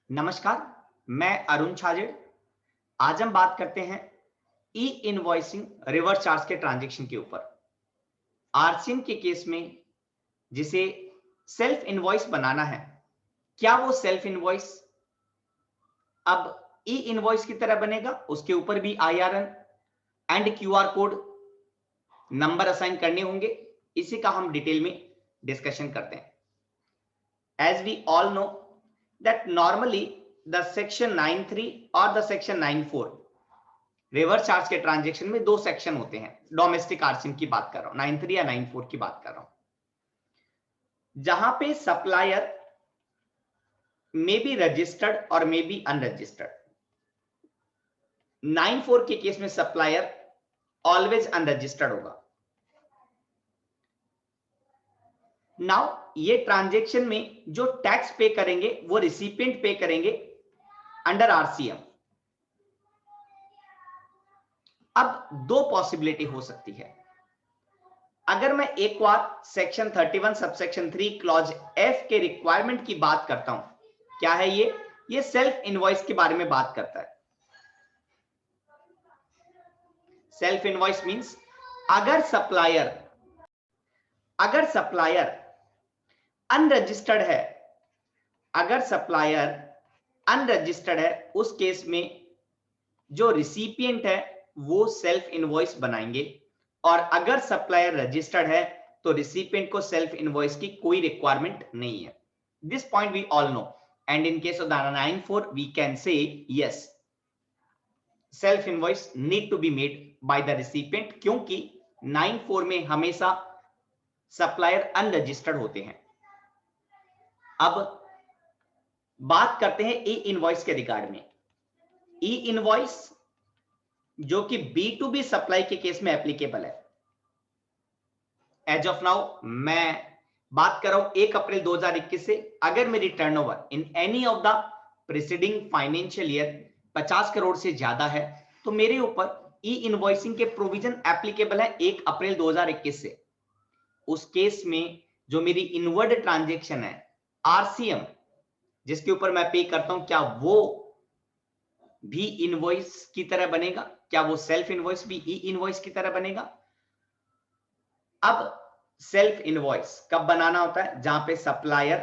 नमस्कार, मैं अरुण छाजेड़। आज हम बात करते हैं ई इनवॉइसिंग रिवर्स चार्ज के ट्रांजैक्शन के ऊपर। आरसीएम के केस में जिसे सेल्फ इनवॉइस बनाना है, क्या वो सेल्फ इनवॉइस अब ई इनवॉइस की तरह बनेगा? उसके ऊपर भी IRN and QR code number assign करने होंगे। इसी का हम डिटेल में डिस्कशन करते हैं। As we all know that normally the section 9(3) और the section 9(4) रिवर्स चार्ज के ट्रांजैक्शन में दो सेक्शन होते हैं। डोमेस्टिक आरसीएम की बात कर रहा हूं, 9(3) या 9(4) की बात कर रहा हूं, जहां पे सप्लायर मे बी रजिस्टर्ड और मे बी अनरजिस्टर्ड। 9(4) के केस में सप्लायर ऑलवेज अनरजिस्टर्ड होगा। नाउ ये ट्रांजैक्शन में जो टैक्स पे करेंगे वो रिसिपिएंट पे करेंगे अंडर आरसीएम। अब दो पॉसिबिलिटी हो सकती है। अगर मैं एक बार सेक्शन 31 सबसेक्शन 3 क्लॉज एफ के रिक्वायरमेंट की बात करता हूं, क्या है ये सेल्फ इनवॉइस के बारे में बात करता है। सेल्फ इनवॉइस मींस अगर सप्लायर अनरजिस्टर्ड है, उस केस में जो रिसिपिएंट है वो सेल्फ इनवॉइस बनाएंगे, और अगर सप्लायर रजिस्टर्ड है तो रिसिपिएंट को सेल्फ इनवॉइस की कोई रिक्वायरमेंट नहीं है। This point we all know, and in case of the 9(4) we can say yes, self invoice need to be made by the recipient, क्योंकि 9(4) में हमेशा सप्लायर अनरजिस्टर्ड होते हैं। अब बात करते हैं ई इनवॉइस के रिगार्ड में। ई इनवॉइस जो कि B2B सप्लाई के केस में एप्लीकेबल है। एज ऑफ नाउ मैं बात कर रहा हूं 1 अप्रैल 2021 से। अगर मेरी turnover in any of the preceding financial year 50 crore से ज्यादा है तो मेरे ऊपर ई इनवॉइसिंग के प्रोविजन एप्लीकेबल है 1 अप्रैल 2021 से। उस केस में जो मेरी इनवर्ड ट्रांजैक्शन है आरसीएम जिसके ऊपर मैं पे करता हूं, क्या वो भी इनवॉइस की तरह बनेगा? क्या वो सेल्फ इनवॉइस भी ई इनवॉइस की तरह बनेगा? अब सेल्फ इनवॉइस कब बनाना होता है? जहां पे सप्लायर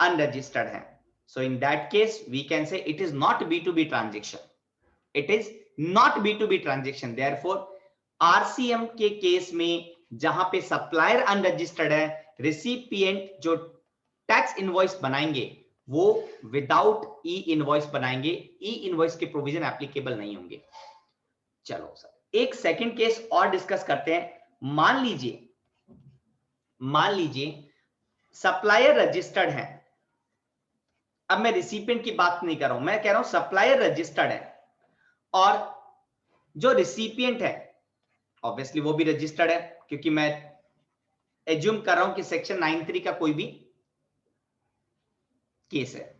अनरजिस्टर्ड है। So in that case we can say it is not B2B transaction, it is not B2B transaction. Therefore RCM के केस में जहां पे सप्लायर अनरजिस्टर्ड है, रिसिपिएंट जो टैक्स इनवॉइस बनाएंगे वो विदाउट ई इनवॉइस बनाएंगे, ई इनवॉइस के प्रोविजन एप्लीकेबल नहीं होंगे। चलो सर एक सेकंड केस और डिस्कस करते हैं। मान लीजिए सप्लायर रजिस्टर्ड है। अब मैं रिसिपिएंट की बात नहीं कर रहा हूं, मैं कह रहा हूं सप्लायर रजिस्टर्ड है और जो रिसिपिएंट है ऑब्वियसली वो भी रजिस्टर्ड है, क्योंकि मैं एज्यूम कर रहा हूं कि सेक्शन 9(3) का कोई भी केस है।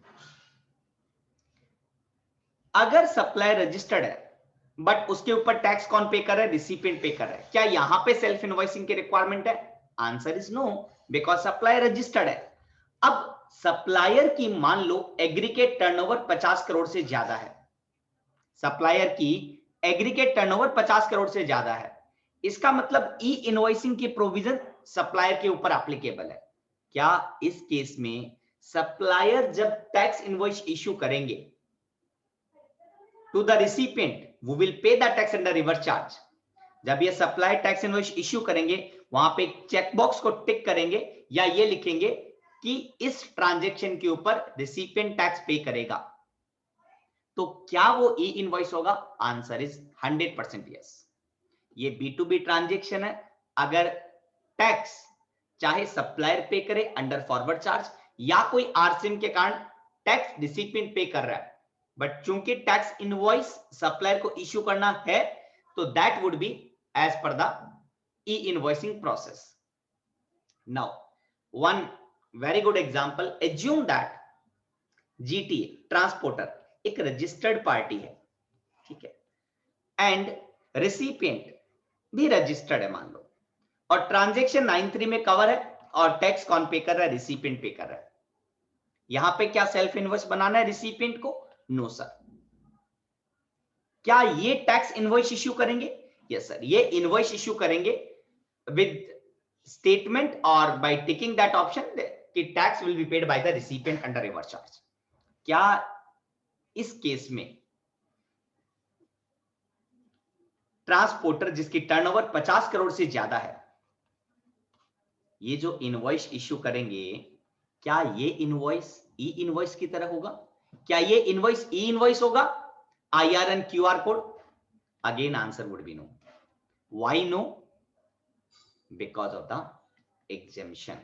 अगर सप्लायर रजिस्टर्ड है बट उसके ऊपर टैक्स कौन पे कर रहा है? रिसिपिएंट पे कर रहा है। क्या यहां पे सेल्फ इनवॉइसिंग की रिक्वायरमेंट है? Answer is no, because supplier registered है। अब सप्लायर की मान लो एग्रीगेट टर्नओवर 50 करोड़ से ज्यादा है, सप्लायर की एग्रीगेट टर्नओवर 50 करोड़ से ज्यादा है, इसका मतलब ई इनवॉइसिंग की प्रोविजन सप्लायर के ऊपर एप्लीकेबल है। क्या इस केस में सप्लायर जब टैक्स इनवॉइस इश्यू करेंगे टू द रिसिपिएंट, वो will pay the tax under reverse charge. जब ये सप्लायर टैक्स इनवॉइस इश्यू करेंगे वहां पे चेकबॉक्स को टिक करेंगे या ये लिखेंगे कि इस ट्रांजैक्शन के ऊपर रिसिपिएंट टैक्स पे करेगा, तो क्या वो ई इनवॉइस होगा? Answer is 100% yes. ये B2B ट्रांजैक्शन है। अगर टैक्स चाहे सप्लायर पे करे अंडर फॉरवर्ड चार्ज या कोई आरसीएम के कारण टैक्स रिसिपिएंट पे कर रहा है, बट चूंकि टैक्स इनवॉइस सप्लायर को इश्यू करना है तो that would be as per the e invoicing process. Now one very good example, assume that GTA transporter एक रजिस्टर्ड पार्टी है, ठीक है, एंड रिसिपिएंट भी रजिस्टर्ड है मान लो, और ट्रांजैक्शन 9(3) में कवर है और टैक्स कौन पे कर रहा है? रिसिपिएंट पे कर रहा है। यहां पे क्या सेल्फ इनवॉइस बनाना है रिसिपिएंट को? No sir. क्या ये टैक्स इनवॉइस इश्यू करेंगे? यस सर, ये इनवॉइस इश्यू करेंगे विद स्टेटमेंट और बाय टिकिंग दैट ऑप्शन कि tax will be paid by the recipient under reverse charge. क्या इस केस में ट्रांसपोर्टर जिसकी टर्नओवर 50 करोड़ से ज्यादा है, ये जो इनवॉइस इश्यू करेंगे, क्या ये इनवॉइस ई इनवॉइस की तरह होगा? क्या ये इनवॉइस ई इनवॉइस होगा? IRN QR code? Again answer would be no. Why no? Because of the exemption.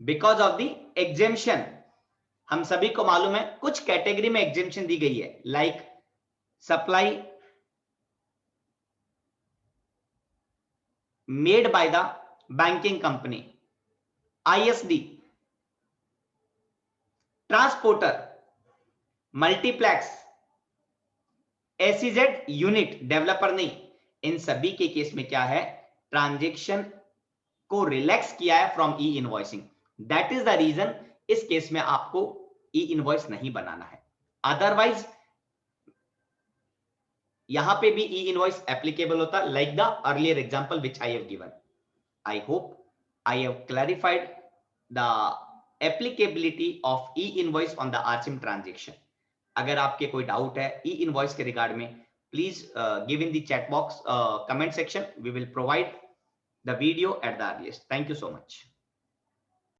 Because of the exemption. हम सभी को मालूम है कुछ कैटेगरी में एग्जेम्पशन दी गई है, like supply made by the banking company, ISD, transporter, multiplex, SEZ unit, developer नहीं। इन सभी के केस में क्या है, ट्रांजैक्शन को रिलैक्स किया है from e invoicing. That is the reason इस केस में आपको ई इनवॉइस नहीं बनाना है। अदरवाइज यहां पे भी ई इनवॉइस एप्लीकेबल होता, like the earlier example which I have given. I hope I have clarified the applicability of e invoice on the RCM transaction. अगर आपके कोई डाउट है ई इनवॉइस के रिगार्ड में, please give in the chat box, comment section. We will provide the video at the earliest. Thank you so much.